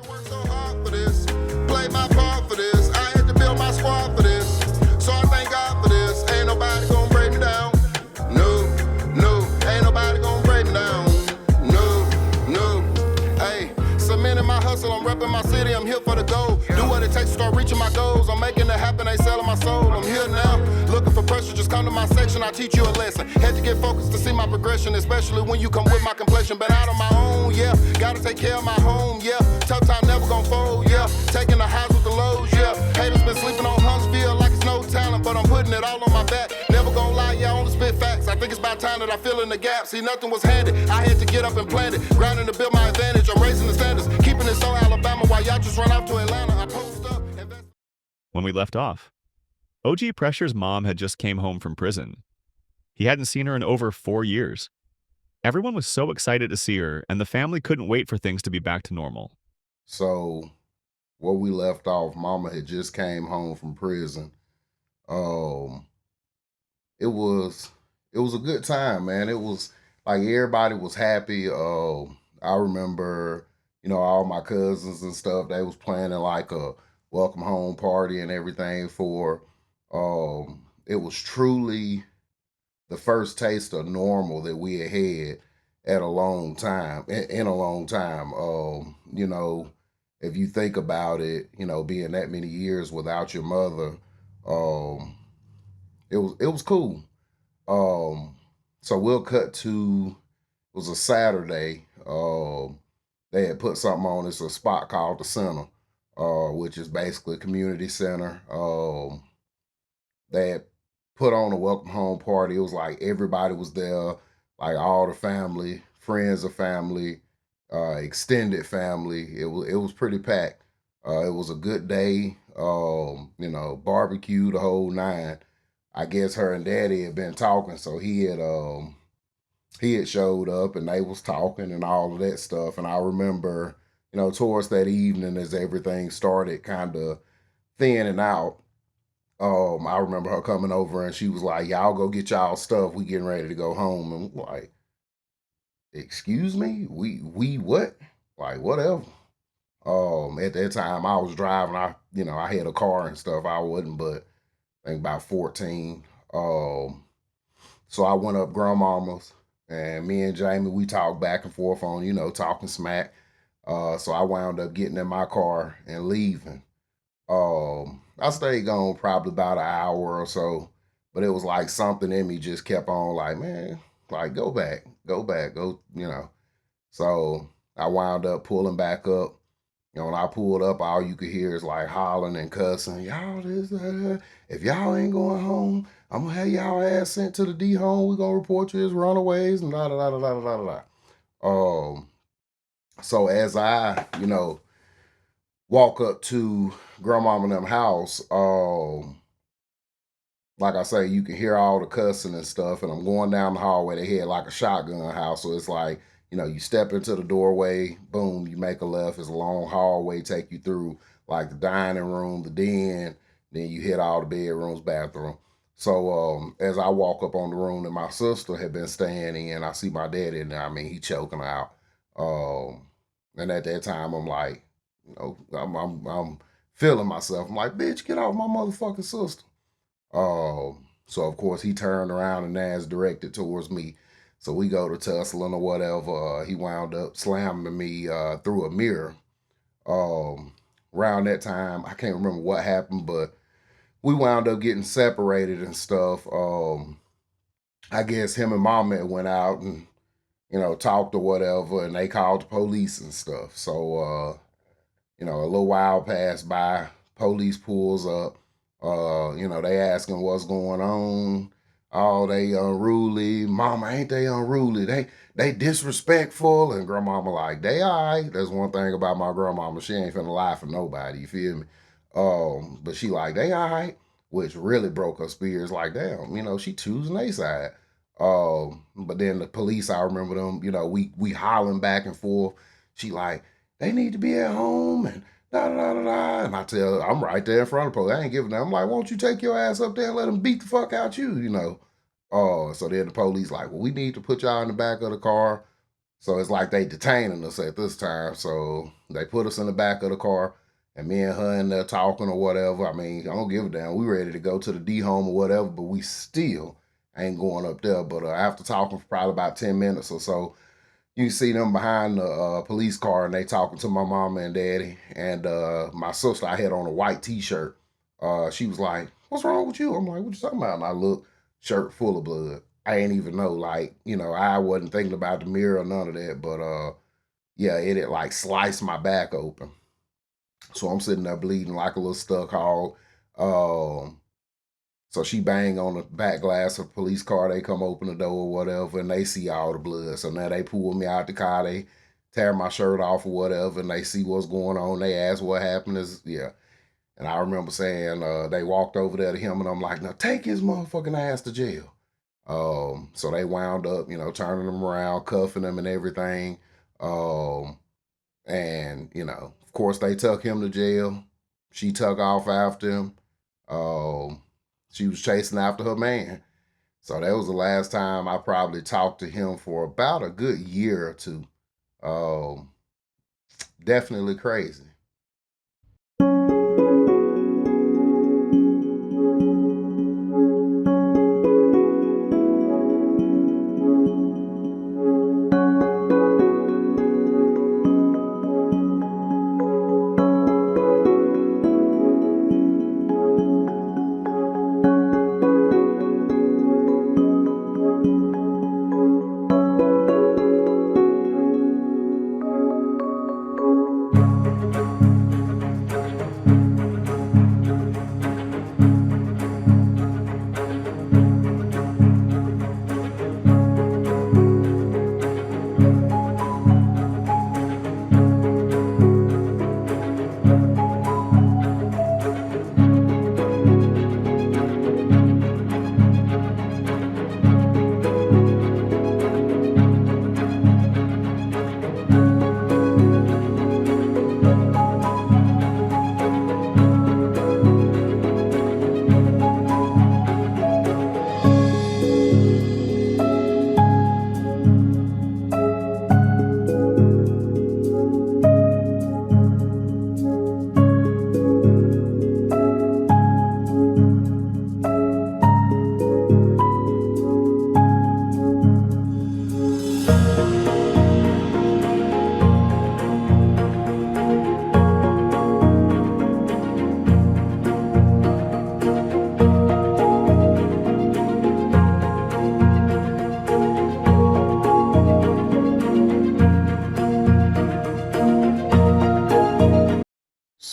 Worked so hard for this, played my part for this. I had to build my squad for this. So I thank God for this. Ain't nobody gonna break me down. No, no, ain't nobody gonna break me down. No, no. Hey, cementing my hustle, I'm repping my city, I'm here for the goal. Do what it takes to start reaching my goals. I'm making it happen, ain't selling my soul. I'm here now, looking for pressure, just come to my section, I'll teach you a lesson. Had to get focused to see my progression, especially when you come with my complexion. Been out on my own, yeah, gotta take care of my home, yeah. Tough time never gon' fold, yeah. Taking the highs with the lows, yeah. Haters been sleeping on Huntsville like it's no talent, but I'm putting it all on my back. Never gon' lie, yeah, I only spit facts. I think it's about time that I fill in the gap. See, nothing was handed, I had to get up and plant it. Grinding to build my advantage, I'm raising the standards. Keeping it so Alabama while y'all just run off to Atlanta. I post up, invest. When we left off, OG Pressure's mom had just came home from prison. He hadn't seen her in over 4 years. Everyone was so excited to see her, and the family couldn't wait for things to be back to normal. So, where we left off, Mama had just came home from prison. Um, it was a good time, man. It was like everybody was happy. I remember, all my cousins and stuff. They was planning like a welcome home party and everything for. It was truly the first taste of normal that we had at a long time, in a long time. If you think about it, being that many years without your mother, um, it was cool. So we'll cut to, it was a Saturday. They had put something on. It's a spot called the Center, which is basically a community center. They had put on a welcome home party. It was like everybody was there, like all the family, friends of family, extended family. It was pretty packed. It was a good day. Barbecue, the whole nine. I guess her and Daddy had been talking, so he had showed up and they was talking and all of that stuff. And I remember, towards that evening as everything started kind of thinning out, I remember her coming over and she was like, "Y'all go get y'all stuff. We getting ready to go home." And I'm like, "Excuse me? We what?" Like, whatever. At that time I was driving. I had a car and stuff. I wasn't, but I think about 14. So I went up grandmama's and me and Jamie, we talked back and forth on, talking smack. So I wound up getting in my car and leaving. I stayed gone probably about an hour or so, but it was like something in me just kept on like, man, like go back, go. So I wound up pulling back up. When I pulled up, all you could hear is like hollering and cussing. Y'all this, if y'all ain't going home, I'm gonna have y'all ass sent to the D home. We're gonna report you as runaways and da da da da da da da. So as I, walk up to grandmama and them house, like I say, you can hear all the cussing and stuff, and I'm going down the hallway. They had like a shotgun house, so it's like, you step into the doorway, boom, you make a left. It's a long hallway, take you through like the dining room, the den, then you hit all the bedrooms, bathroom. So as I walk up on the room that my sister had been staying in, I see my daddy in there. I mean, he choking her out. And at that time, I'm like, I'm feeling myself. I'm like, bitch, get off my motherfucking sister. So of course he turned around and now is directed towards me. So we go to tussling or whatever. He wound up slamming me through a mirror. Around that time, I can't remember what happened, but we wound up getting separated and stuff. I guess him and Mama had went out and, talked or whatever, and they called the police and stuff. So, a little while passed by, police pulls up, they asking what's going on. Oh, they unruly. Mama, ain't they unruly? They disrespectful. And grandmama like, they all right. That's one thing about my grandmama. She ain't finna lie for nobody, you feel me? But she like, they all right, which really broke her spirits. Like, damn, she choosing their side. But then the police, I remember them, we hollering back and forth. She like, they need to be at home and da da da da. And I tell her, I'm right there in front of the police. I ain't giving them. I'm like, won't you take your ass up there and let them beat the fuck out you, So then the police like, well, we need to put y'all in the back of the car So it's like they detaining us at this time. So they put us in the back of the car, and me and her in there talking or whatever. I mean, I don't give a damn. We ready to go to the D home or whatever, but we still ain't going up there. But after talking for probably about 10 minutes or so, you see them behind the police car, and they talking to my mama and daddy, and my sister. I had on a white T-shirt. She was like, "What's wrong with you?" I'm like, "What you talking about?" And I look, shirt full of blood. I ain't even know, like, I wasn't thinking about the mirror or none of that, but yeah, it had like sliced my back open. So I'm sitting there bleeding like a little stuck hog. Um, so she bang on the back glass of the police car. They come open the door or whatever, and they see all the blood. So now they pull me out the car. They tear my shirt off or whatever, and they see what's going on. They ask what happened. Is yeah. And I remember saying they walked over there to him, and I'm like, "Now take his motherfucking ass to jail." So they wound up, turning him around, cuffing him, and everything. Um, and of course, they took him to jail. She took off after him. Um, she was chasing after her man. So that was the last time I probably talked to him for about a good year or two. Um, Definitely crazy.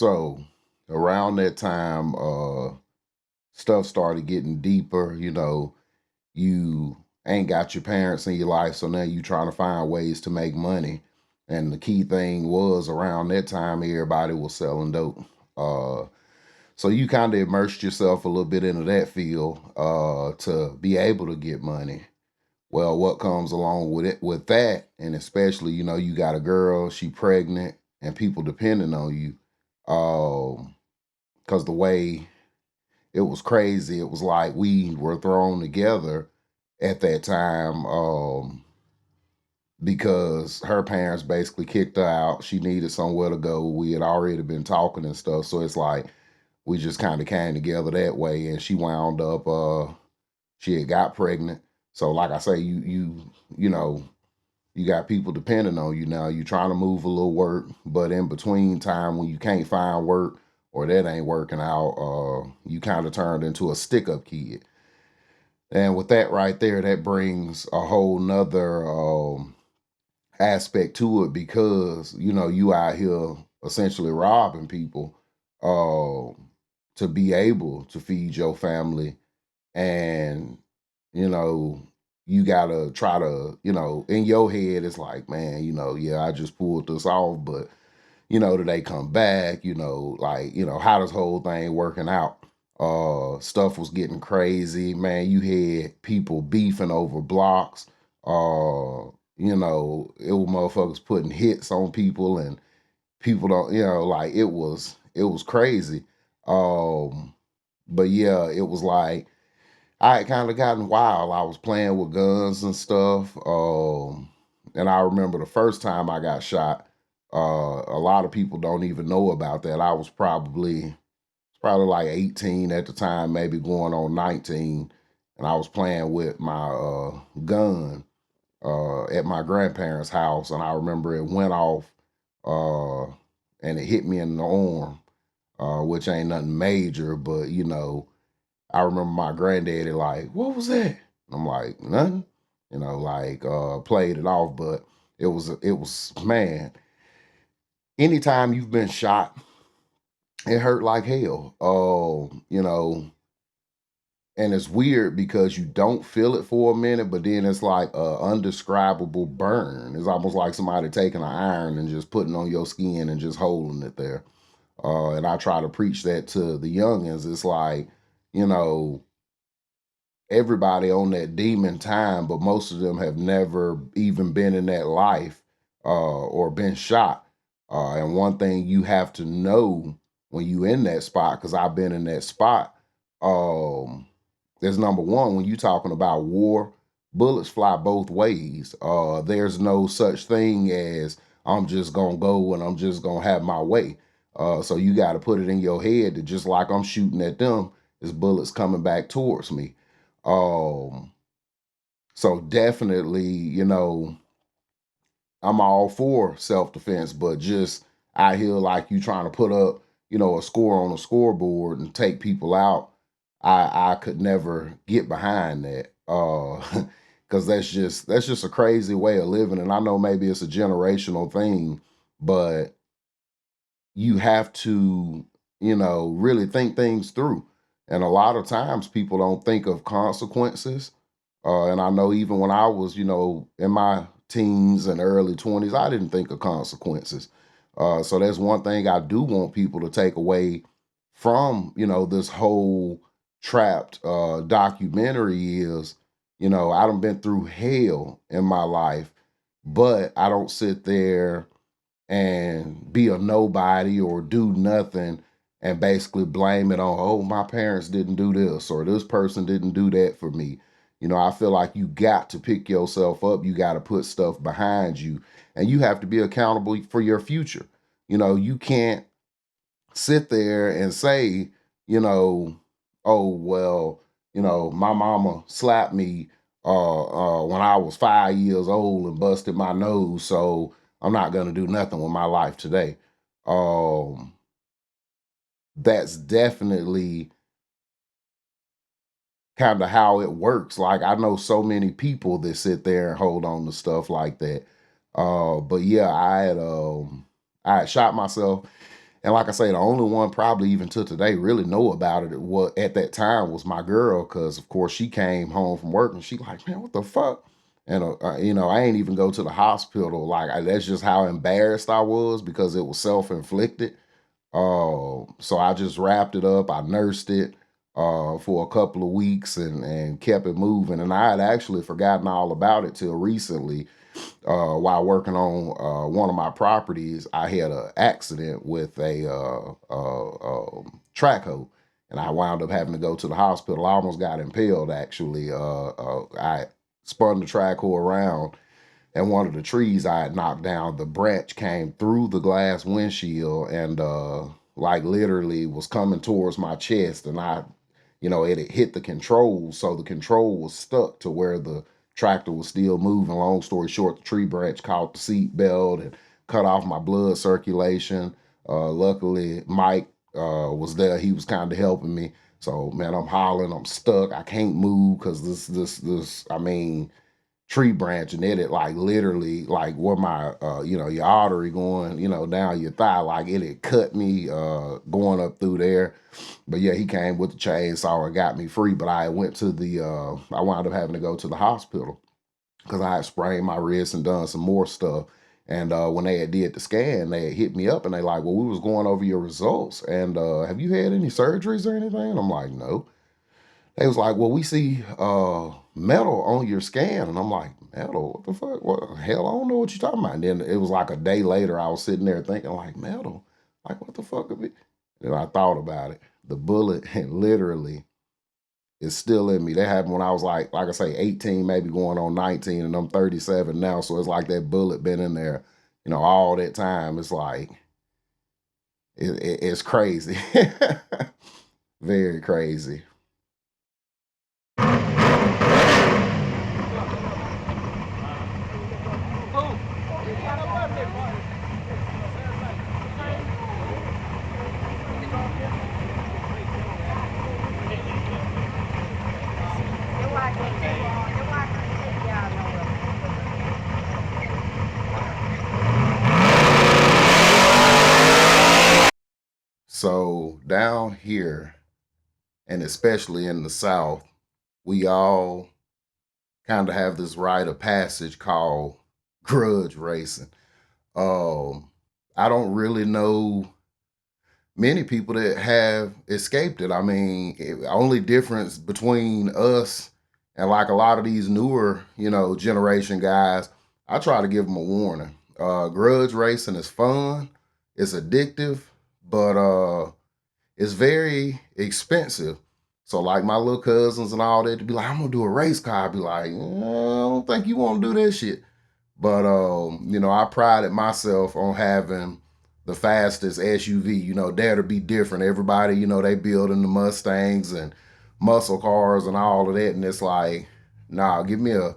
So around that time, stuff started getting deeper. You ain't got your parents in your life, so now you trying to find ways to make money. And the key thing was around that time, everybody was selling dope. Uh, so you kind of immersed yourself a little bit into that field to be able to get money. Well, what comes along with it with that, and especially, you got a girl, she pregnant, and people depending on you. Because the way it was crazy, it was like we were thrown together at that time. Because her parents basically kicked her out. She needed somewhere to go. We had already been talking and stuff, so it's like we just kind of came together that way. And she wound up, she had got pregnant. So, like I say, you know, you got people depending on you now. You trying to move a little work, but in between time when you can't find work or that ain't working out, you kind of turned into a stick up kid. And with that right there, that brings a whole nother aspect to it because you out here essentially robbing people to be able to feed your family, and you know you gotta try to, in your head it's like, man, yeah, I just pulled this off, but do they come back? Like, how this whole thing working out? Stuff was getting crazy, man. You had people beefing over blocks. It was motherfuckers putting hits on people, and people don't, like it was crazy. Um, but yeah, it was like I had kind of gotten wild. I was playing with guns and stuff. And I remember the first time I got shot, a lot of people don't even know about that. I was probably like 18 at the time, maybe going on 19, and I was playing with my gun at my grandparents' house, and I remember it went off, uh, and it hit me in the arm, which ain't nothing major, but I remember my granddaddy like, "What was that?" I'm like, "Nothing," like played it off, but it was man. Anytime you've been shot, it hurt like hell. And it's weird because you don't feel it for a minute, but then it's like a undescribable burn. It's almost like somebody taking an iron and just putting on your skin and just holding it there. And I try to preach that to the youngins. It's like, you know, everybody on that demon time, but most of them have never even been in that life or been shot. And one thing you have to know when you in that spot, because I've been in that spot, there's number one, when you talking about war, bullets fly both ways. There's no such thing as I'm just gonna go and I'm just gonna have my way. So you got to put it in your head that just like I'm shooting at them, there's bullets coming back towards me. Um, so definitely, I'm all for self-defense, but just out here like you trying to put up, a score on a scoreboard and take people out, I could never get behind that. Because that's just a crazy way of living. And I know maybe it's a generational thing, but you have to, really think things through. And a lot of times people don't think of consequences. And I know even when I was, in my teens and early 20s, I didn't think of consequences. So that's one thing I do want people to take away from, this whole trapped documentary is, I done been through hell in my life, but I don't sit there and be a nobody or do nothing and basically blame it on, oh, my parents didn't do this or this person didn't do that for me. I feel like you got to pick yourself up. You got to put stuff behind you and you have to be accountable for your future. You can't sit there and say, you know, oh, well, my mama slapped me when I was 5 years old and busted my nose. So I'm not going to do nothing with my life today. Um, that's definitely kind of how it works. Like I know so many people that sit there and hold on to stuff like that. But yeah, I had shot myself. And like I say, the only one probably even to today really know about it was at that time was my girl, because of course she came home from work and she like, man, what the fuck? And I ain't even go to the hospital. Like that's just how embarrassed I was because it was self inflicted. So I just wrapped it up. I nursed it for a couple of weeks and kept it moving. And I had actually forgotten all about it till recently. While working on one of my properties, I had an accident with a track hoe, and I wound up having to go to the hospital. I almost got impaled. Actually, I spun the track hoe around, and one of the trees I had knocked down, the branch came through the glass windshield and like literally was coming towards my chest, and it had hit the controls, so the control was stuck to where the tractor was still moving. Long story short, the tree branch caught the seat belt and cut off my blood circulation. Luckily, Mike was there. He was kind of helping me. So man, I'm hollering, I'm stuck. I can't move because I mean, tree branch and it like literally like where my your artery going down your thigh, like it had cut me going up through there. But yeah, he came with the chainsaw and got me free, but I went to the I wound up having to go to the hospital because I had sprained my wrist and done some more stuff. And when they had did the scan, they had hit me up and they like, well, we was going over your results and have you had any surgeries or anything? And I'm like, no. They was like, well, we see metal on your scan. And I'm like, metal? What the fuck? What hell? I don't know what you're talking about. And then it was like a day later, I was sitting there thinking, like, metal? Like, what the fuck? And I thought about it. The bullet had literally is still in me. That happened when I was like I say, 18, maybe going on 19, and I'm 37 now. So it's like that bullet been in there, all that time. It's like it's crazy, very crazy. So down here, and especially in the South, we all kind of have this rite of passage called grudge racing. Um, I don't really know many people that have escaped it. I mean, only difference between us and like a lot of these newer, generation guys, I try to give them a warning. Grudge racing is fun, it's addictive, but it's very expensive. So like my little cousins and all that to be like, I'm gonna do a race car. I'd be like, I don't think you want to do that shit. But I prided myself on having the fastest SUV. Dare to be different. Everybody, they building the Mustangs and muscle cars and all of that, and it's like, nah, give me a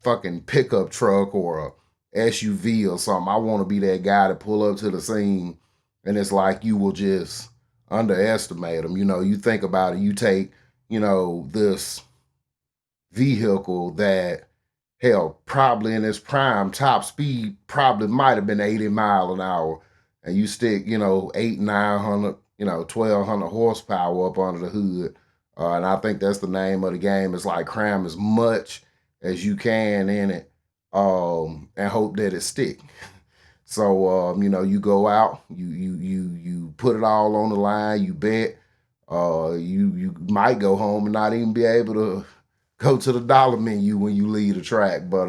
fucking pickup truck or a SUV or something. I want to be that guy to pull up to the scene, and it's like you will just underestimate them. You think about it. You take, this vehicle that, hell, probably in its prime top speed probably might have been 80 mile an hour, and you stick, eight, 900, 1,200 horsepower up under the hood. And I think that's the name of the game. It's like cram as much as you can in it, and hope that it stick. So you go out, you put it all on the line, you bet. You might go home and not even be able to go to the dollar menu when you leave the track. But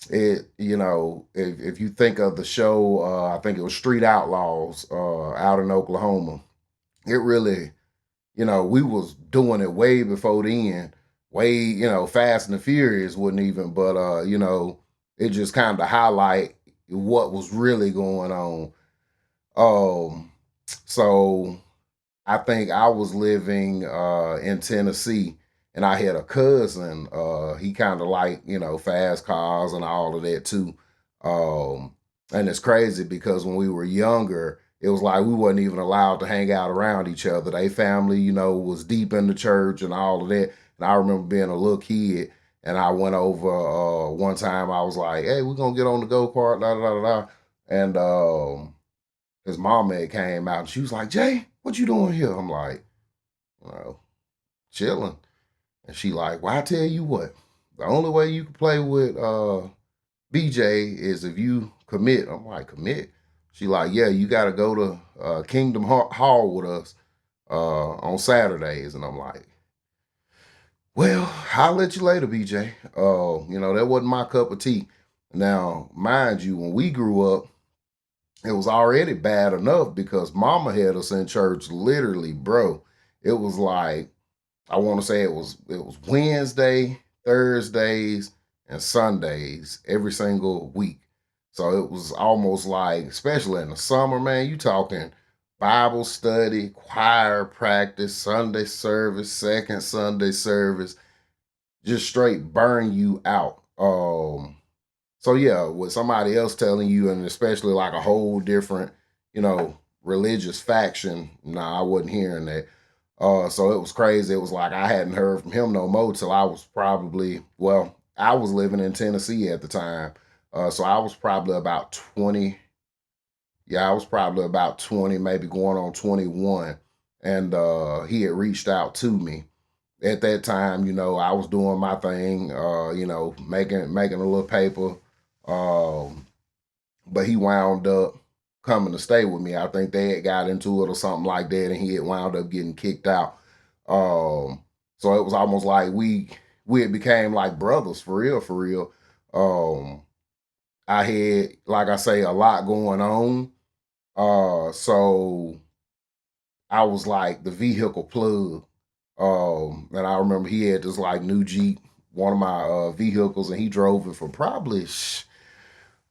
if you think of the show, I think it was Street Outlaws out in Oklahoma. It really, we was doing it way before then. Way, Fast and the Furious wouldn't even, but it just kind of highlight what was really going on. So I think I was living in Tennessee, and I had a cousin. He kind of like, fast cars and all of that too. And it's crazy because when we were younger, it was like we wasn't even allowed to hang out around each other. They family, was deep in the church and all of that. And I remember being a little kid, and I went over one time. I was like, "Hey, we're gonna get on the go kart, da da da da," and his mom had came out, and she was like, "Jay, what you doing here?" I'm like, "Well, chilling." And she like, "Well, I tell you what, the only way you can play with BJ is if you commit." I'm like, "Commit?" She like, "Yeah, you got to go to Kingdom Hall with us on Saturdays." And I'm like, "Well, I'll let you later, BJ." That wasn't my cup of tea. Now, mind you, when we grew up, it was already bad enough because mama had us in church literally, bro. It was like, I want to say it was Wednesday, Thursdays, and Sundays every single week. So it was almost like, especially in the summer, man, you talking Bible study, choir practice, Sunday service, second Sunday service, just straight burn you out. So yeah, with somebody else telling you, and especially like a whole different, religious faction, nah, I wasn't hearing that. So it was crazy. It was like I hadn't heard from him no more till I was probably, well, I was living in Tennessee at the time. So I was probably about 20. Yeah, I was probably about 20, maybe going on 21. And he had reached out to me. At that time, I was doing my thing, making a little paper. Um, but he wound up coming to stay with me. I think they had got into it or something like that, and he had wound up getting kicked out. So it was almost like we had became like brothers for real, for real. Um, I had, like I say, a lot going on. So I was like the vehicle plug. And I remember he had this like new Jeep, one of my vehicles, and he drove it for probably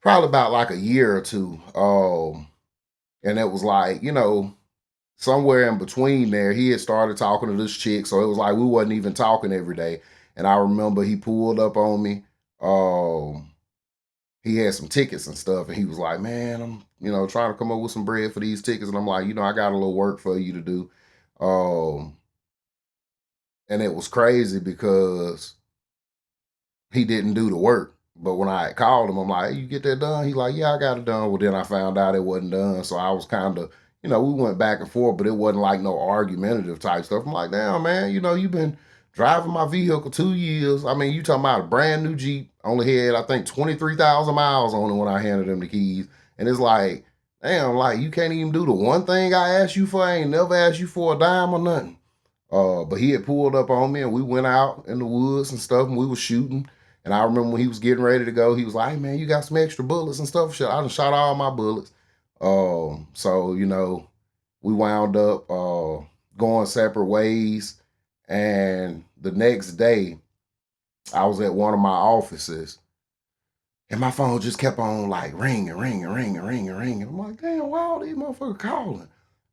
about like a year or two. And it was like, somewhere in between there, he had started talking to this chick, so it was like we wasn't even talking every day. And I remember he pulled up on me. He had some tickets and stuff, and he was like, "Man, I'm trying to come up with some bread for these tickets." And I'm like, I got a little work for you to do. And it was crazy because he didn't do the work. But when I called him, I'm like, "Hey, you get that done?" He like, "Yeah, I got it done." Well, then I found out it wasn't done. So I was kind of, we went back and forth, but it wasn't like no argumentative type stuff. I'm like, "Damn, man, you've been driving my vehicle 2 years. I mean, you talking about a brand new Jeep, only had, I think, 23,000 miles on it when I handed him the keys." And it's like, damn, like you can't even do the one thing I asked you for. I ain't never asked you for a dime or nothing. But he had pulled up on me and we went out in the woods and stuff and we were shooting. And I remember when he was getting ready to go, he was like, "Hey, man, you got some extra bullets and stuff?" I done shot all my bullets. So, we wound up going separate ways. And the next day, I was at one of my offices and my phone just kept on like ringing. I'm like, "Damn, why all these motherfuckers calling?"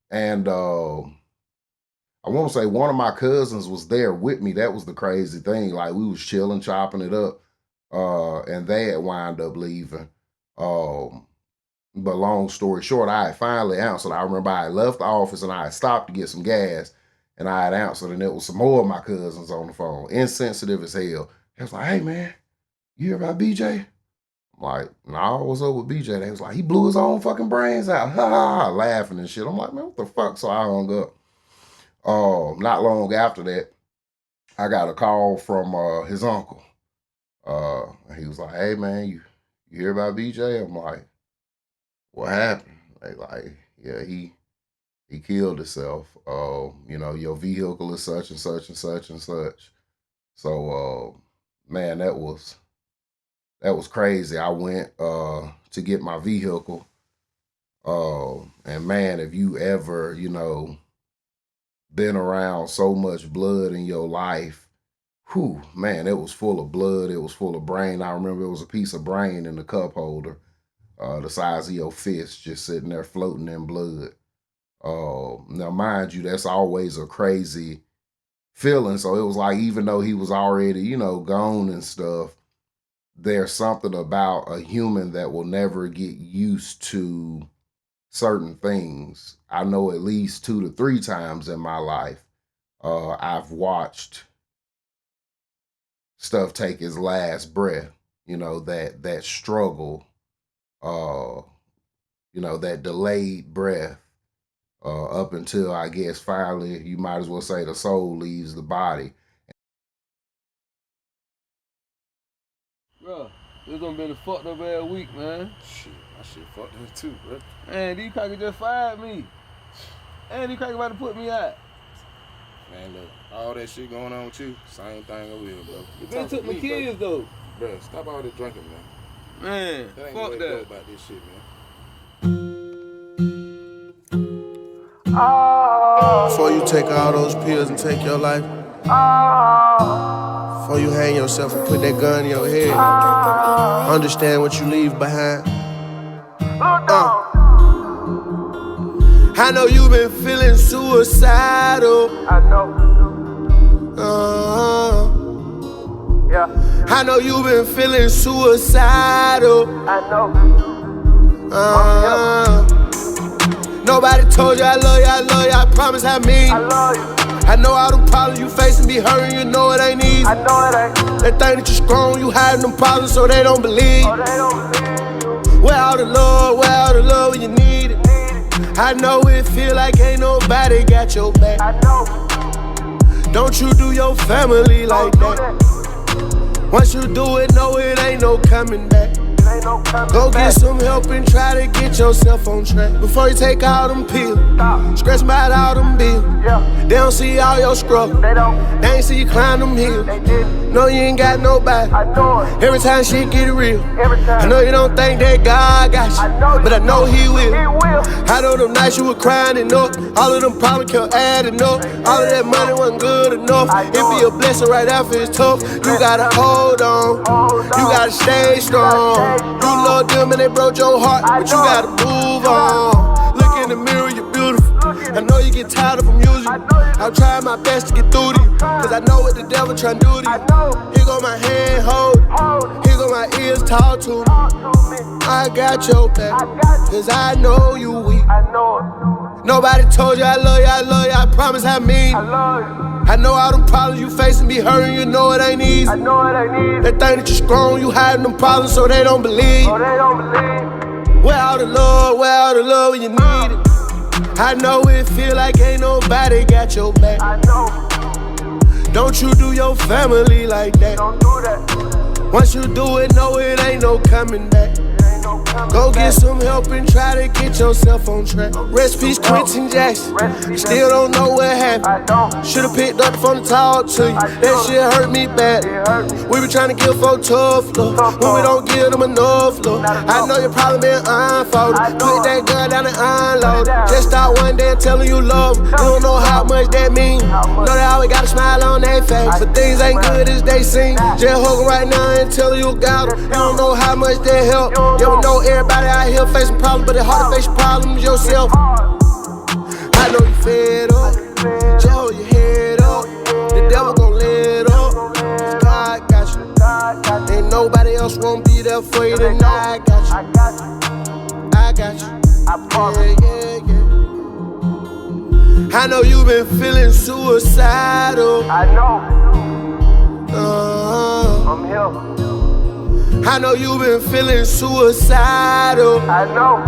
And I want to say one of my cousins was there with me. That was the crazy thing. Like we was chilling, chopping it up. And they had wound up leaving. But long story short, I had finally answered. I remember I had left the office and I had stopped to get some gas and I had answered and it was some more of my cousins on the phone, insensitive as hell. They was like, "Hey man, you hear about BJ?" I'm like, "No, what's up with BJ?" They was like, "He blew his own fucking brains out." Ha ha, laughing and shit. I'm like, "Man, what the fuck?" So I hung up. Not long after that, I got a call from his uncle. He was like, "Hey man, you hear about BJ?" I'm like, "What happened?" They like, "Yeah, he killed himself. Your vehicle is such and such and such and such." So man, that was crazy. I went to get my vehicle. And man, if you ever, been around so much blood in your life, whew, man, it was full of blood. It was full of brain. I remember it was a piece of brain in the cup holder, the size of your fist, just sitting there floating in blood. Now, mind you, that's always a crazy feeling. So it was like, even though he was already, gone and stuff, there's something about a human that will never get used to certain things. I know at least 2 to 3 times in my life, I've watched stuff take its last breath, that struggle, that delayed breath, up until I guess finally, you might as well say the soul leaves the body. Bro, this done been a fucked up ass week, man. Shit, my shit fucked up too, bro. Man, these crackers just fired me. And these crackers about to put me out. Man, look, all that shit going on with you, same thing over here, bro. They took my kids, though. Bro, stop all this drinking, man. Man, That ain't fuck the way to that. go about this shit, man. Before you take all those pills and take your life, before you hang yourself and put that gun in your head, understand what you leave behind. I know you've been feeling suicidal. I know. Yeah, I know you've been feeling suicidal. I know. Nobody told you I love you, I love you, I promise I mean. I love you. I know all the problems you facing be hurting, you know it ain't easy. I know it ain't. They think that you're strong, you hiding them problems so they don't believe. Oh, they don't believe you. Where all the love when you need it. I know it feel like ain't nobody got your back. I know. Don't you do your family like Don't do that. Once you do it, no, it ain't no coming back. It ain't Ain't no coming Go get back. some help and try to get yourself on track. Before you take all them pills, Stop. scratch about all them bills. Yeah, They don't see all your struggle. they don't. They ain't see you climb them hills. They didn't. No, you ain't got nobody. I know it. Every time shit get real, Every time. I know you don't think that God got you, I know you but I know He He will. will. I know them nights you were crying enough. All of them problems kept adding up. All of that money wasn't good enough. It be a blessing right after it's tough. You gotta hold on. You gotta stay strong. You love them and they broke your heart, but you gotta move on. Look in the mirror, you're beautiful. I know you get tired of them using you. I'm trying my best to get through to you, cause I know what the devil trying to do to I you. know. Here go my hand, hold it. Here go my ears, talk to me. Talk to me. I got your back, I got you. cause I know you weak. I know it. Nobody told you I love you, I love you, I promise I mean. I love you. I know all them problems you facing be hurting, you know it ain't easy. I know it ain't easy. They think that you're strong, you hiding them problems so they don't believe. Oh, they don't believe. Where all the love when you need it. I know it feel like ain't nobody got your back. I know. Don't you do your family like that. Don't do that. Once you do it, no, it ain't no coming back. It ain't no coming Go back. get some help and try to get yourself on track. Rest peace, Quentin Jackson. Still don't know what happened. I don't. Should've picked up the phone to talk to you. That shit hurt me bad. It hurt me. We be trying to give folk tough love when we don't give them enough love. I know your problem been unfolded. Put that gun down and unload. Just start one day and tell them you love 'em. You don't know how much that mean. Know they always got a smile on their face, but things ain't good as they seem. Just hug 'em right now and tell them you got 'em. You don't know how much that help. You don't know everybody out here facing problems, but it's hard to face your problems yourself. I know you fed up. Just hold your head up. The devil gon' let up. 'Cause God got you. God got you. Ain't nobody else won't be there for you than I got you. I got you. I got you. I promise. Yeah. I know you been feeling suicidal. I know. Uh-huh. I'm here. I know you been feeling suicidal. I know.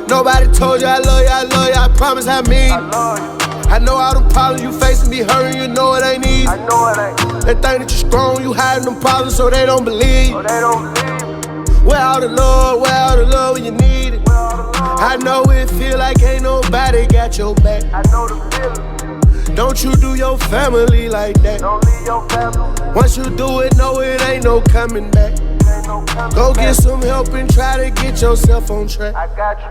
Nobody told you I love you, I promise I mean. I love you. I know all them problems you facing be hurting, you know it ain't easy. I know it ain't. They think that you're strong, you hiding them problems so they don't believe. Oh, they don't believe. Where all the love when you need it. Where all the love. I know it feel like ain't nobody got your back. I know the feeling. Don't you do your family like that. Don't leave your family. Once you do it, no, it ain't no coming back. It ain't no coming Go back. get some help and try to get yourself on track. I got you.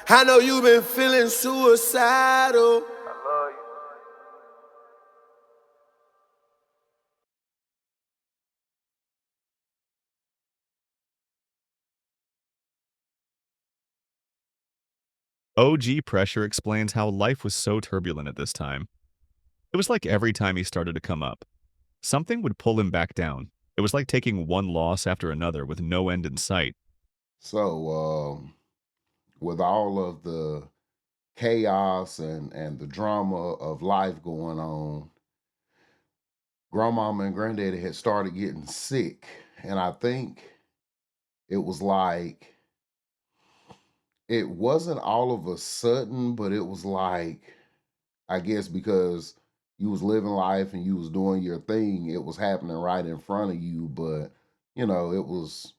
I know you been feeling suicidal. I love you. OG Pressure explains how life was so turbulent at this time. It was like every time he started to come up, something would pull him back down. It was like taking one loss after another with no end in sight. So, with all of the chaos and the drama of life going on, grandmama and granddaddy had started getting sick. And I think it was like, it wasn't all of a sudden, but it was like, I guess because you was living life and you was doing your thing, it was happening right in front of you. But, it was,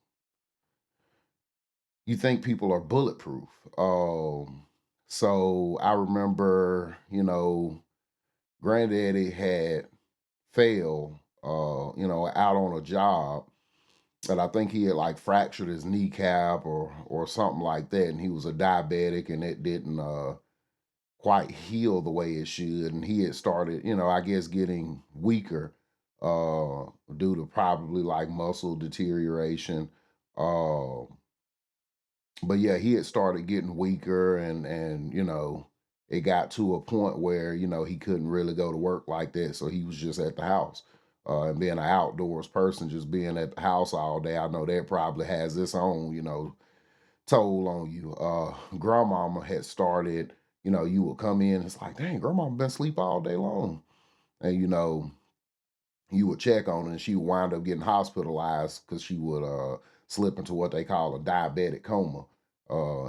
you think people are bulletproof. So I remember, granddaddy had failed, out on a job. And I think he had like fractured his kneecap or something like that. And he was a diabetic and it didn't quite heal the way it should. And he had started, I guess getting weaker due to probably like muscle deterioration. But yeah, he had started getting weaker and it got to a point where, he couldn't really go to work like that. So he was just at the house. And being an outdoors person, just being at the house all day, I know that probably has its own, toll on you. Grandmama had started, you would come in, it's like, dang, grandmama been asleep all day long. And, you would check on her and she would wind up getting hospitalized because she would slip into what they call a diabetic coma.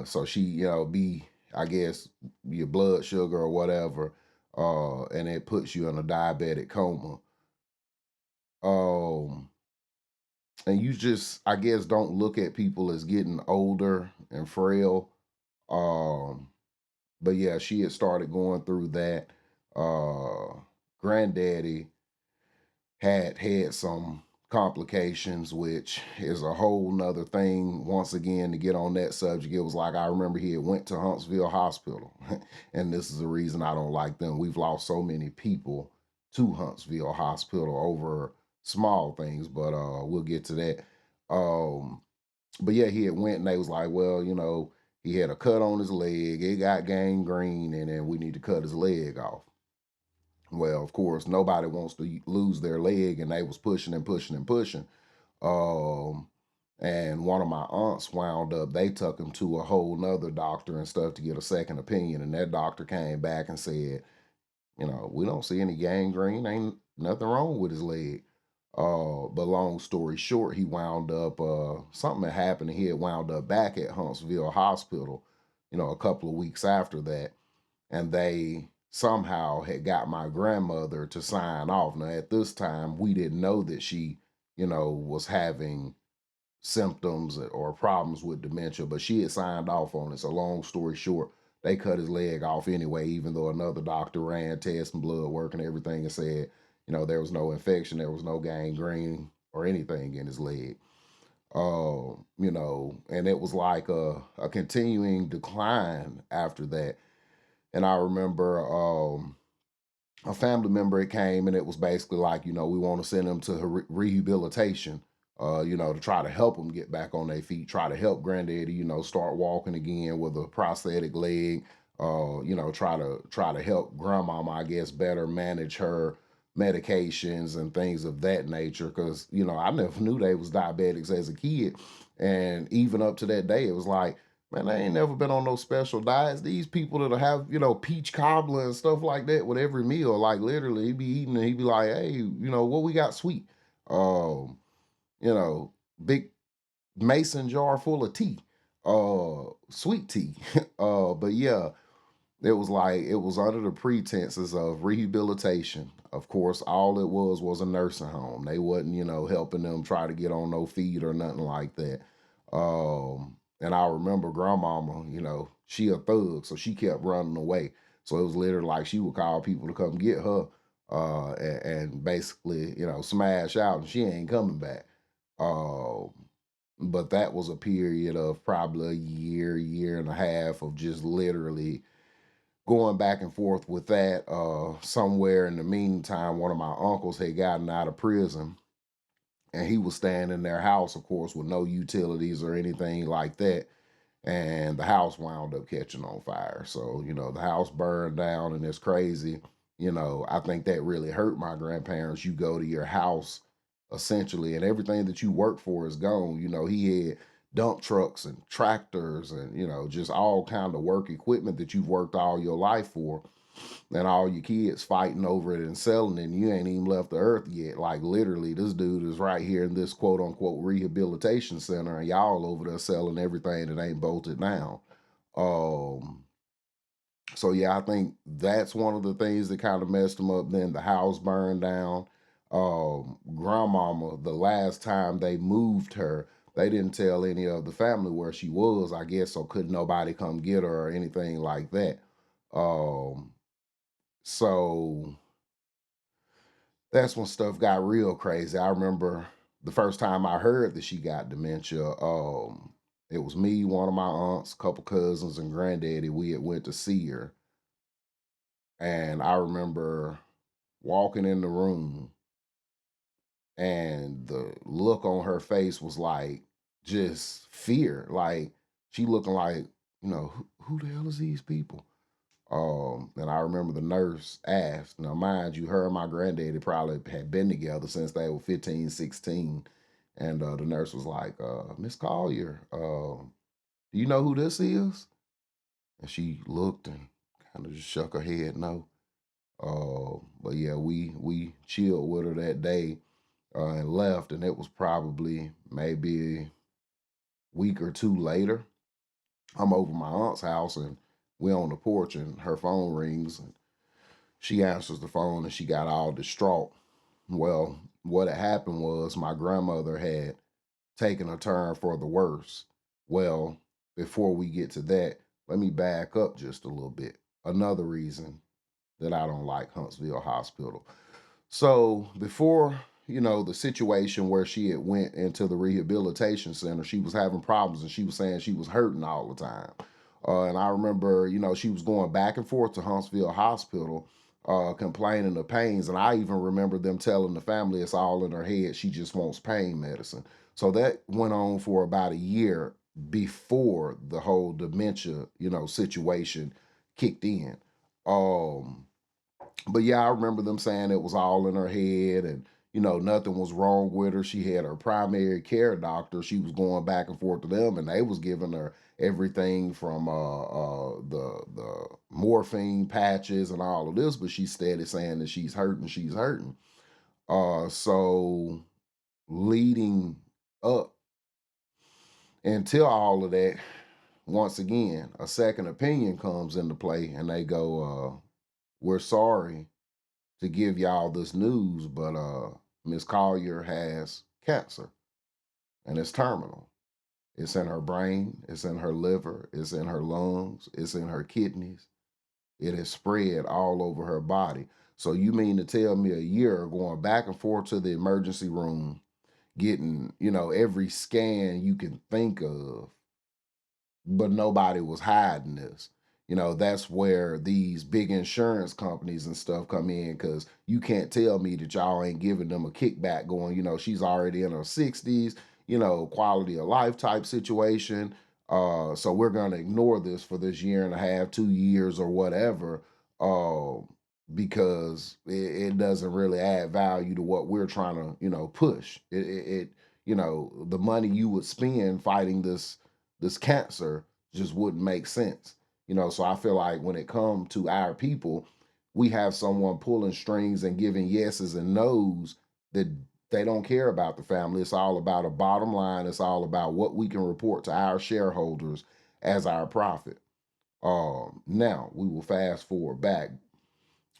So she, be, I guess, your blood sugar or whatever, and it puts you in a diabetic coma. and you just, I guess, don't look at people as getting older and frail. Um, but yeah, she had started going through that. Granddaddy had some complications, which is a whole nother thing. Once again, to get on that subject, it was like I remember he had went to Huntsville Hospital, and this is the reason I don't like them. We've lost so many people to Huntsville Hospital over small things, but we'll get to that. Um, but yeah, he had went and they was like, well, he had a cut on his leg, it got gangrene, and then we need to cut his leg off. Well, of course, nobody wants to lose their leg, and they was pushing and pushing and pushing. Um, and one of my aunts wound up, they took him to a whole nother doctor and stuff to get a second opinion. And that doctor came back and said, we don't see any gangrene, ain't nothing wrong with his leg. But long story short, he wound up, something had happened, and he had wound up back at Huntsville Hospital, a couple of weeks after that. And they somehow had got my grandmother to sign off. Now, at this time, we didn't know that she, was having symptoms or problems with dementia, but she had signed off on it. So, long story short, they cut his leg off anyway, even though another doctor ran tests and blood work and everything and said, there was no infection, there was no gangrene or anything in his leg. And it was like a continuing decline after that. And I remember a family member, it came and it was basically like, we want to send him to rehabilitation, to try to help him get back on their feet, try to help granddaddy, start walking again with a prosthetic leg, try to help grandmama, I guess, better manage her medications and things of that nature. Cause, I never knew they was diabetics as a kid. And even up to that day, it was like, man, they ain't never been on no special diets. These people that'll have, peach cobbler and stuff like that with every meal, like literally he'd be eating and he'd be like, hey, what we got sweet? Um, Big mason jar full of tea, sweet tea. But yeah, it was under the pretenses of rehabilitation. Of course, all it was a nursing home. They wasn't, helping them try to get on no feed or nothing like that. And I remember grandmama, she a thug, so she kept running away. So it was literally like she would call people to come get her, and basically, smash out, and she ain't coming back. Um, but that was a period of probably a year and a half of just literally going back and forth with that. Somewhere in the meantime, one of my uncles had gotten out of prison, and he was staying in their house, of course, with no utilities or anything like that. And the house wound up catching on fire. So, the house burned down, and it's crazy. I think that really hurt my grandparents. You go to your house essentially, and everything that you work for is gone. He had dump trucks and tractors and, just all kind of work equipment that you've worked all your life for, and all your kids fighting over it and selling it, and you ain't even left the earth yet. Like literally, this dude is right here in this quote unquote rehabilitation center, and y'all over there selling everything that ain't bolted down. Um, so yeah, I think that's one of the things that kind of messed him up. Then the house burned down. Grandmama, the last time they moved her, they didn't tell any of the family where she was, I guess, so couldn't nobody come get her or anything like that. Um, so that's when stuff got real crazy. I remember the first time I heard that she got dementia. It was me, one of my aunts, a couple cousins, and granddaddy. We had went to see her, and I remember walking in the room, and the look on her face was like just fear. Like she looking like, who the hell is these people? And I remember the nurse asked, now mind you, her and my granddaddy probably had been together since they were 15, 16. And the nurse was like, Miss Collier, do you know who this is? And she looked and kind of just shook her head, no. But yeah, we chilled with her that day, and left, and it was probably maybe a week or two later. I'm over my aunt's house, and we're on the porch, and her phone rings, and she answers the phone, and she got all distraught. Well, what had happened was my grandmother had taking a turn for the worse. Well, before we get to that, let me back up just a little bit. Another reason that I don't like Huntsville Hospital. So before, the situation where she had went into the rehabilitation center, she was having problems and she was saying she was hurting all the time. And I remember, she was going back and forth to Huntsville Hospital, complaining of pains. And I even remember them telling the family it's all in her head. She just wants pain medicine. So that went on for about a year before the whole dementia, situation kicked in. But yeah, I remember them saying it was all in her head and, nothing was wrong with her. She had her primary care doctor. She was going back and forth to them and they was giving her everything from the morphine patches and all of this, but she's steady saying that she's hurting. So leading up until all of that, once again, a second opinion comes into play and they go, we're sorry to give y'all this news, but Miss Collier has cancer and it's terminal. It's in her brain, it's in her liver, it's in her lungs, it's in her kidneys. It has spread all over her body. So you mean to tell me a year going back and forth to the emergency room, getting, every scan you can think of, but nobody was hiding this. That's where these big insurance companies and stuff come in because you can't tell me that y'all ain't giving them a kickback going, she's already in her 60s, quality of life type situation. So we're going to ignore this for this year and a half, 2 years or whatever, because it doesn't really add value to what we're trying to, push. The money you would spend fighting this cancer just wouldn't make sense. So I feel like when it comes to our people, we have someone pulling strings and giving yeses and nos that they don't care about the family. It's all about a bottom line. It's all about what we can report to our shareholders as our profit. Now we will fast forward back.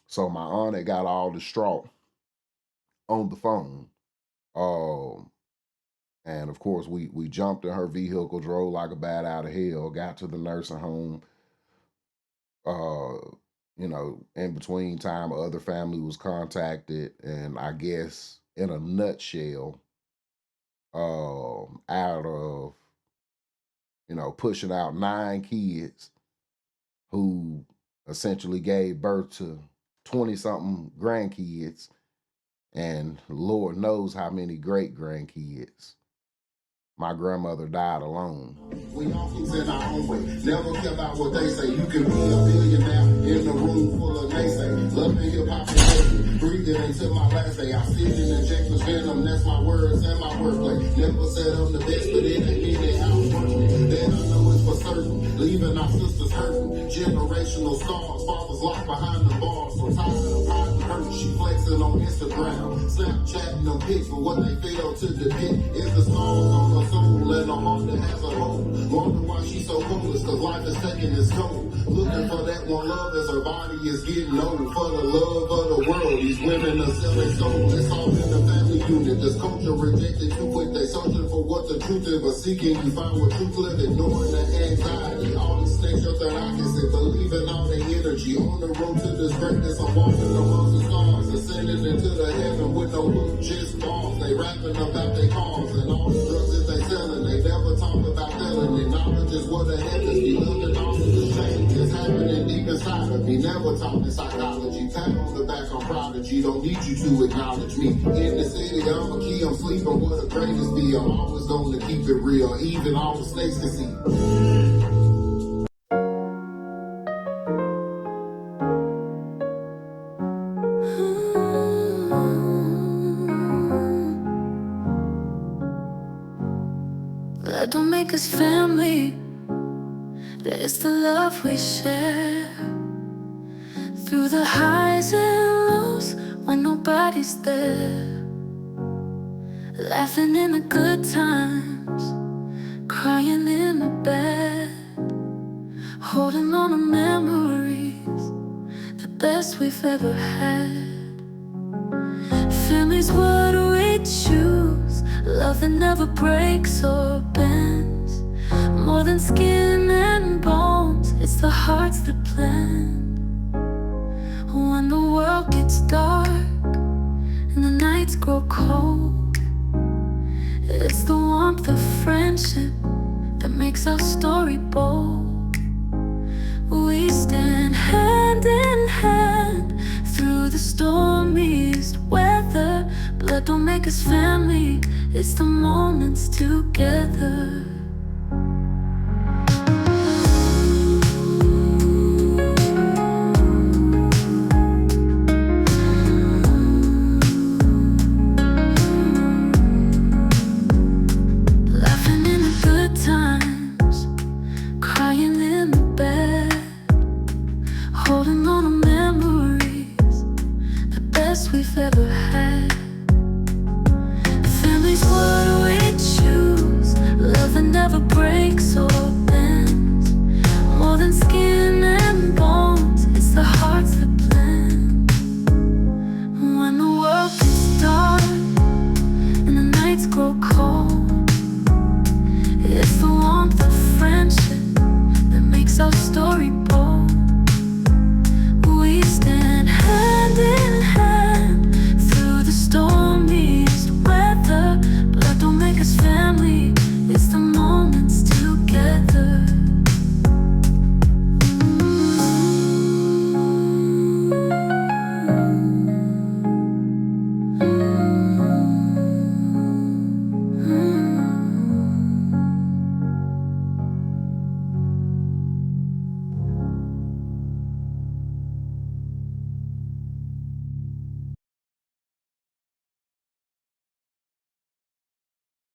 So my aunt had got all distraught on the phone. And of course we jumped in her vehicle, drove like a bat out of hell, got to the nursing home. In between time, other family was contacted, and I guess in a nutshell, out of, pushing out 9 kids who essentially gave birth to 20-something grandkids, and Lord knows how many great-grandkids. My grandmother died alone. We all things in our own way. Never care about what they say. You can be a billionaire in a room full of naysay. Loving hip-hop and hate. Breathing until my last day. I sit and inject with venom. That's my words and my wordplay. Never said I'm the best, but it ain't mean that I'm working. Then I know it's for certain. Leaving our sisters hurting. Generational scars. Fathers locked behind the bars. So tired of hiding hurt. She flexing on Instagram. Snapchatting them pics, but what they fail to depict is the scars on her soul and a heart that has a hole. Wonder why she's so hopeless, cause life is taking its toll. Looking for that one love as her body is getting old. For the love of the world, these women are selling souls. It's all in the family unit. This culture rejected too quick. They searching for what the truth is, but seeking you find what truth live. Ignoring the anxiety. All these snakes up that I can see, believing all their energy. On the road to this greatness, I'm walking amongst the stars, ascending into the heaven with no look, just bars. They rapping about their cars and all the drugs that they selling. They never talk about telling it. Knowledge is what the heavens be looking all of the change is happening deep inside of me. Never talking psychology. Pat on the back, I'm prodigy. Don't need you to acknowledge me. In the city, I'm a key. I'm sleeping where the greatest be. I'm always going to keep it real, even all the snakes can see. Blood don't make us family. It's the love we share through the highs and lows when nobody's there. Laughing in the good times, crying in the bad, holding on to memories, the best we've ever had. Family's what we choose, love that never breaks or bends. More than skin and bones, it's the hearts that blend. When the world gets dark and the nights grow cold, it's the warmth of friendship that makes our story bold. We stand hand in hand through the stormiest weather. Blood don't make us family, it's the moments together. Laughing in the good times, crying in the bad, holding on to memories, the best we've ever had. Family's what we choose, love that never breaks or